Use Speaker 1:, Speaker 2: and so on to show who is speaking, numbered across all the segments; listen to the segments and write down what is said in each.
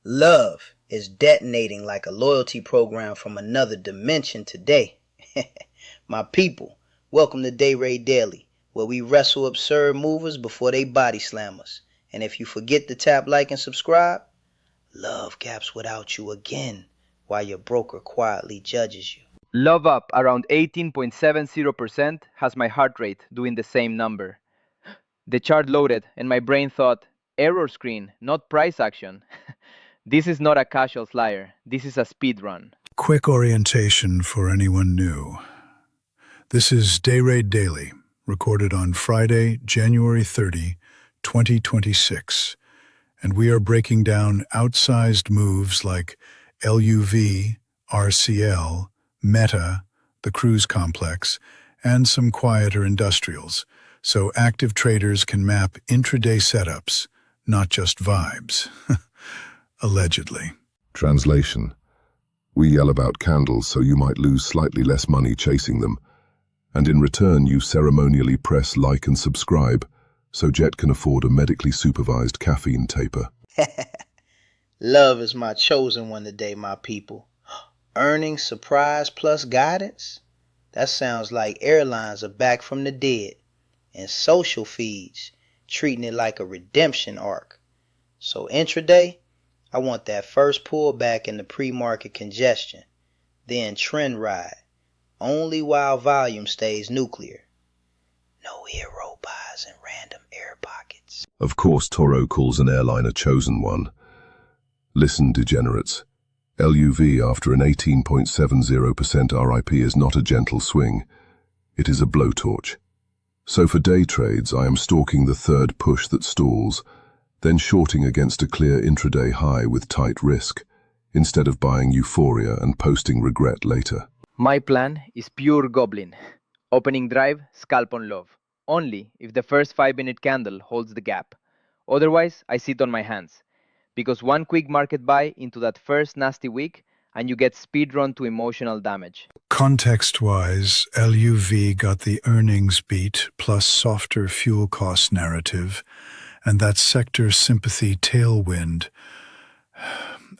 Speaker 1: Love is detonating like a loyalty program from another dimension today. My people, welcome to Dayrade Daily, where we wrestle absurd movers before they body slam us. And if you forget to tap like and subscribe, love gaps without you again while your broker quietly judges you.
Speaker 2: LUV up around 18.70% has my heart rate doing the same number. The chart loaded and my brain thought, error screen, not price action. This is not a casual flyer, this is a speed run.
Speaker 3: Quick orientation for anyone new. This is Dayrade Daily, recorded on Friday, January 30, 2026, and we are breaking down outsized moves like LUV, RCL, Meta, the cruise complex, and some quieter industrials, so active traders can map intraday setups, not just vibes. Allegedly.
Speaker 4: Translation. We yell about candles so you might lose slightly less money chasing them, and in return you ceremonially press like and subscribe so Jet can afford a medically supervised caffeine taper.
Speaker 1: Love is my chosen one today, my people. Earnings surprise plus guidance? That sounds like airlines are back from the dead, and social feeds treating it like a redemption arc. So intraday, I want that first pullback in the pre-market congestion, then trend ride, only while volume stays nuclear. No hero buys in random air pockets.
Speaker 4: Of course Toro calls an airline a chosen one. Listen, degenerates. LUV after an 18.70% RIP is not a gentle swing. It is a blowtorch. So for day trades, I am stalking the third push that stalls, then shorting against a clear intraday high with tight risk, instead of buying euphoria and posting regret later.
Speaker 2: My plan is pure goblin. Opening drive, scalp on love. Only if the first 5-minute candle holds the gap. Otherwise, I sit on my hands. Because one quick market buy into that first nasty week and you get speed run to emotional damage.
Speaker 3: Context-wise, LUV got the earnings beat plus softer fuel cost narrative, and that sector sympathy tailwind.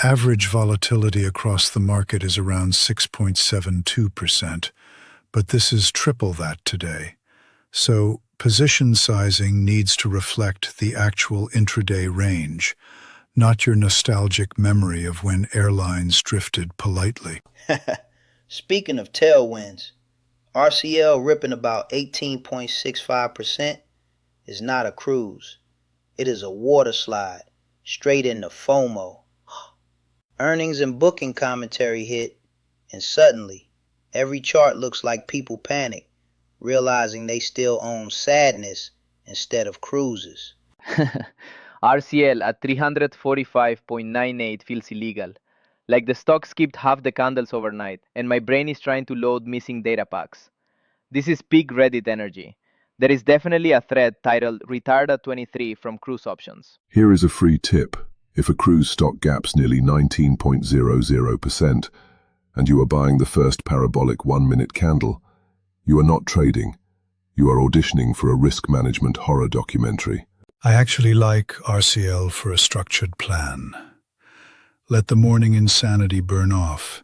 Speaker 3: Average volatility across the market is around 6.72%, but this is triple that today. So position sizing needs to reflect the actual intraday range, not your nostalgic memory of when airlines drifted politely.
Speaker 1: Speaking of tailwinds, RCL ripping about 18.65% is not a cruise. It is a water slide, straight into FOMO. Earnings and booking commentary hit, and suddenly, every chart looks like people panic, realizing they still own sadness instead of cruises.
Speaker 2: RCL at 345.98 feels illegal. Like the stock skipped half the candles overnight, and my brain is trying to load missing data packs. This is peak Reddit energy. There is definitely a thread titled Retired at 23 from cruise options.
Speaker 4: Here is a free tip. If a cruise stock gaps nearly 19.00% and you are buying the first parabolic 1-minute candle, you are not trading. You are auditioning for a risk management horror documentary.
Speaker 3: I actually like RCL for a structured plan. Let the morning insanity burn off,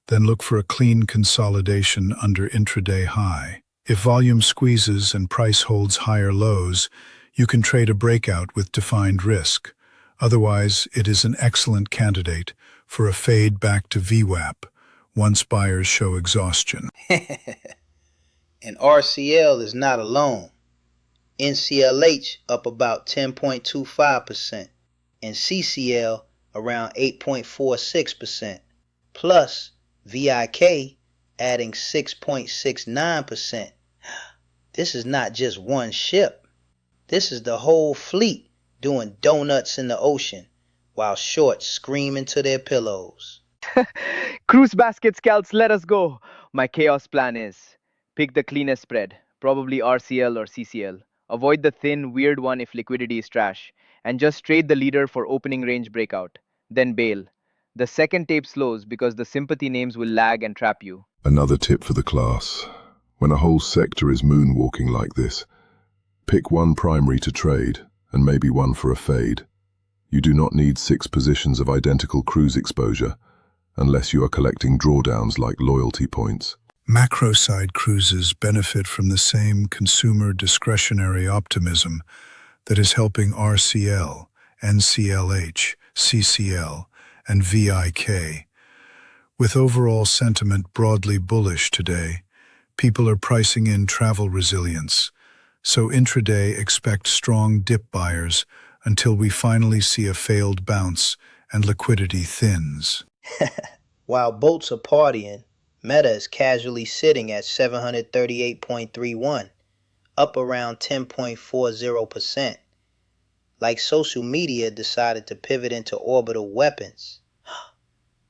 Speaker 3: then look for a clean consolidation under intraday high. If volume squeezes and price holds higher lows, you can trade a breakout with defined risk. Otherwise, it is an excellent candidate for a fade back to VWAP once buyers show exhaustion.
Speaker 1: And RCL is not alone. NCLH up about 10.25% and CCL around 8.46%, plus VIK adding 6.69%. This is not just one ship. This is the whole fleet doing donuts in the ocean while shorts scream into their pillows.
Speaker 2: Cruise basket scouts, let us go. My chaos plan is pick the cleanest spread, probably RCL or CCL. Avoid the thin, weird one if liquidity is trash, and just trade the leader for opening range breakout. Then bail. The second tape slows because the sympathy names will lag and trap you.
Speaker 4: Another tip for the class. When a whole sector is moonwalking like this, pick one primary to trade and maybe one for a fade. You do not need 6 positions of identical cruise exposure unless you are collecting drawdowns like loyalty points.
Speaker 3: Macro side cruises benefit from the same consumer discretionary optimism that is helping RCL, NCLH, CCL, and VIK. With overall sentiment broadly bullish today, people are pricing in travel resilience, so intraday expect strong dip buyers until we finally see a failed bounce and liquidity thins.
Speaker 1: While boats are partying, Meta is casually sitting at 738.31, up around 10.40%. Like social media decided to pivot into orbital weapons.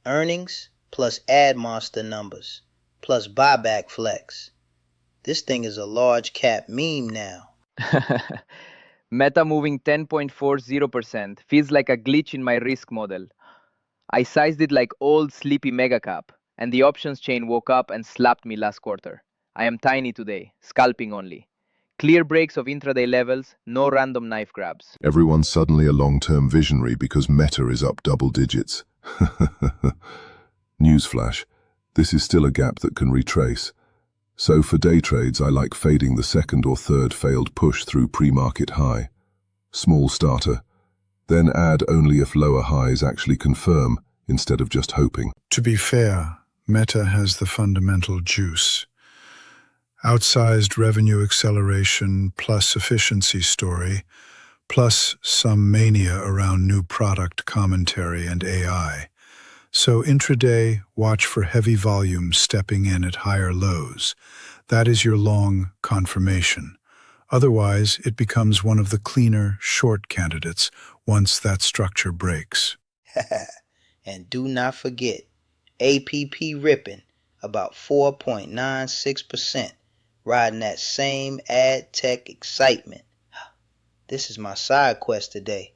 Speaker 1: Earnings plus ad monster numbers plus buyback flex. This thing is a large cap meme now.
Speaker 2: Meta moving 10.40% feels like a glitch in my risk model. I sized it like old sleepy mega cap, and the options chain woke up and slapped me last quarter. I am tiny today, scalping only. Clear breaks of intraday levels, no random knife grabs.
Speaker 4: Everyone's suddenly a long-term visionary because Meta is up double digits. Newsflash, this is still a gap that can retrace. So for day trades, I like fading the second or third failed push through pre-market high. Small starter. Then add only if lower highs actually confirm instead of just hoping.
Speaker 3: To be fair, Meta has the fundamental juice. Outsized revenue acceleration plus efficiency story, plus some mania around new product commentary and AI. So intraday, watch for heavy volumes stepping in at higher lows. That is your long confirmation. Otherwise, it becomes one of the cleaner short candidates once that structure breaks.
Speaker 1: And do not forget, APP ripping about 4.96%, riding that same ad tech excitement. This is my side quest today.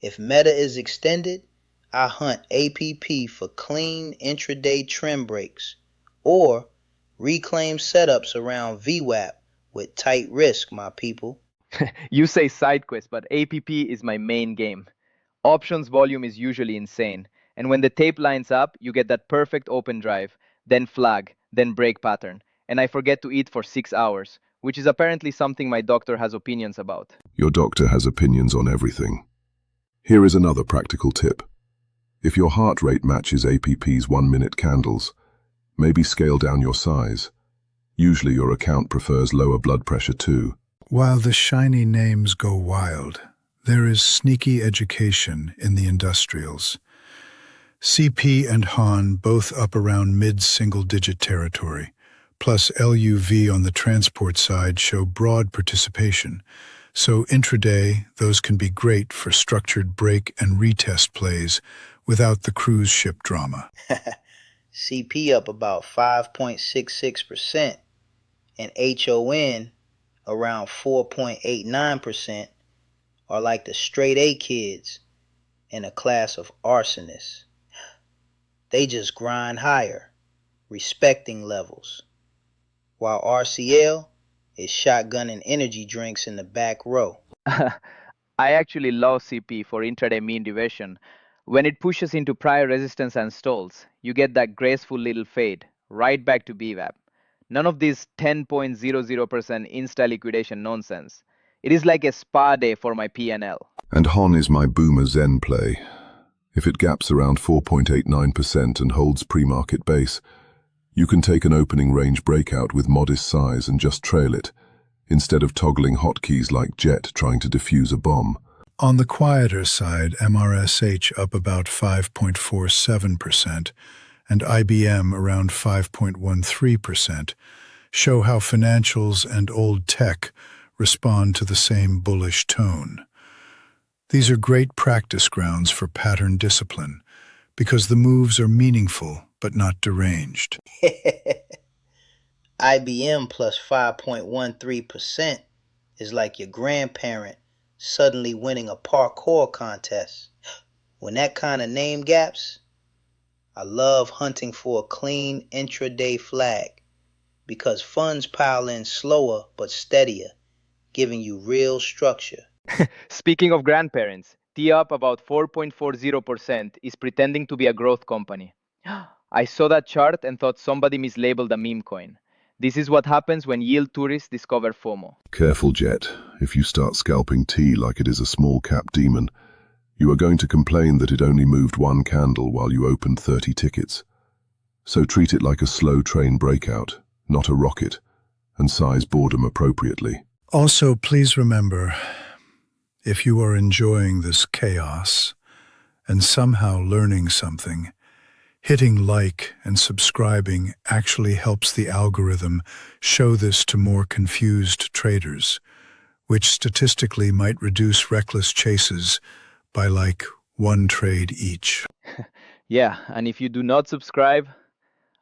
Speaker 1: If Meta is extended, I hunt APP for clean intraday trend breaks or reclaim setups around VWAP with tight risk, my people.
Speaker 2: You say side quest, but APP is my main game. Options volume is usually insane, and when the tape lines up, you get that perfect open drive, then flag, then break pattern, and I forget to eat for 6 hours, which is apparently something my doctor has opinions about.
Speaker 4: Your doctor has opinions on everything. Here is another practical tip. If your heart rate matches APP's 1-minute candles, maybe scale down your size. Usually your account prefers lower blood pressure too.
Speaker 3: While the shiny names go wild, there is sneaky education in the industrials. CP and HON both up around mid-single-digit territory, plus LUV on the transport side show broad participation. So intraday, those can be great for structured break and retest plays without the cruise ship drama.
Speaker 1: CP up about 5.66% and HON around 4.89% are like the straight A kids in a class of arsonists. They just grind higher, respecting levels, while RCL is shotgunning energy drinks in the back row.
Speaker 2: I actually love CP for intraday mean reversion. When it pushes into prior resistance and stalls, you get that graceful little fade, right back to VWAP. None of this 10.00% insta liquidation nonsense. It is like a spa day for my PNL.
Speaker 4: And HON is my boomer zen play. If it gaps around 4.89% and holds pre-market base, you can take an opening range breakout with modest size and just trail it, instead of toggling hotkeys like Jet trying to defuse a bomb.
Speaker 3: On the quieter side, MRSH up about 5.47% and IBM around 5.13% show how financials and old tech respond to the same bullish tone. These are great practice grounds for pattern discipline because the moves are meaningful but not deranged.
Speaker 1: IBM plus 5.13% is like your grandparent suddenly winning a parkour contest. When that kind of name gaps, I love hunting for a clean intraday flag because funds pile in slower but steadier, giving you real structure.
Speaker 2: Speaking of grandparents, T up about 4.40% is pretending to be a growth company. I saw that chart and thought somebody mislabeled a meme coin. This is what happens when yield tourists discover FOMO.
Speaker 4: Careful, Jet. If you start scalping T like it is a small cap demon, you are going to complain that it only moved one candle while you opened 30 tickets. So treat it like a slow train breakout, not a rocket, and size boredom appropriately.
Speaker 3: Also, please remember, if you are enjoying this chaos and somehow learning something, hitting like and subscribing actually helps the algorithm show this to more confused traders, which statistically might reduce reckless chases by like one trade each.
Speaker 2: Yeah, and if you do not subscribe,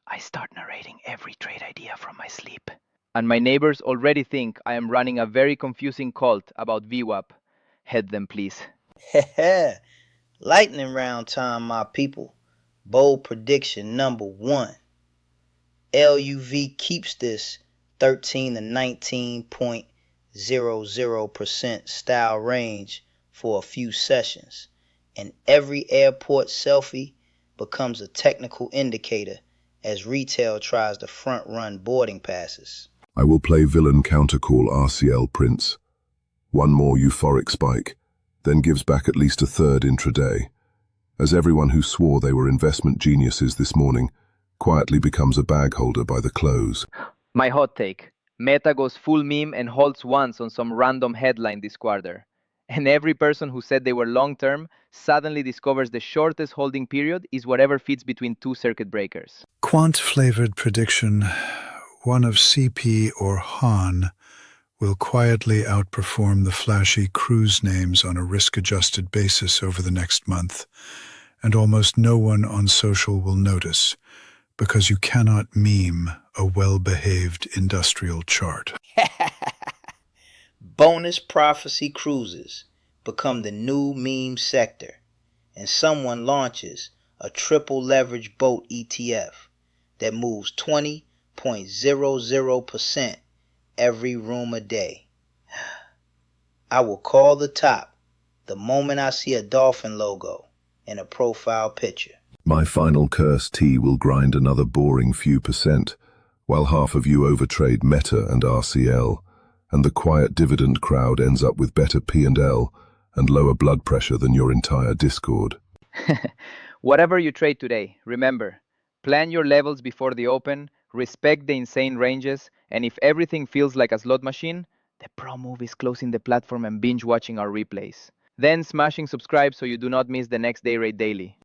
Speaker 2: I start narrating every trade idea from my sleep. And my neighbors already think I am running a very confusing cult about VWAP. Head them, please.
Speaker 1: Heh. Lightning round time, my people. Bold prediction number 1. LUV keeps this 13 to 19.00% style range for a few sessions, and every airport selfie becomes a technical indicator as retail tries to front-run boarding passes.
Speaker 4: I will play villain countercall RCL Prince. One more euphoric spike, then gives back at least a third intraday, as everyone who swore they were investment geniuses this morning quietly becomes a bag holder by the close.
Speaker 2: My hot take. Meta goes full meme and halts once on some random headline this quarter. And every person who said they were long-term suddenly discovers the shortest holding period is whatever fits between two circuit breakers.
Speaker 3: Quant-flavored prediction, one of CP or HON will quietly outperform the flashy cruise names on a risk-adjusted basis over the next month, and almost no one on social will notice, because you cannot meme a well-behaved industrial chart.
Speaker 1: Bonus prophecy cruises become the new meme sector, and someone launches a triple leverage boat ETF that moves 20.00% every room a day. I will call the top the moment I see a dolphin logo in a profile picture.
Speaker 4: My final curse T will grind another boring few percent, while half of you overtrade Meta and RCL, and the quiet dividend crowd ends up with better P&L and lower blood pressure than your entire Discord.
Speaker 2: Whatever you trade today, remember, plan your levels before the open, respect the insane ranges, and if everything feels like a slot machine, the pro move is closing the platform and binge watching our replays. Then smashing subscribe so you do not miss the next Dayrade Daily.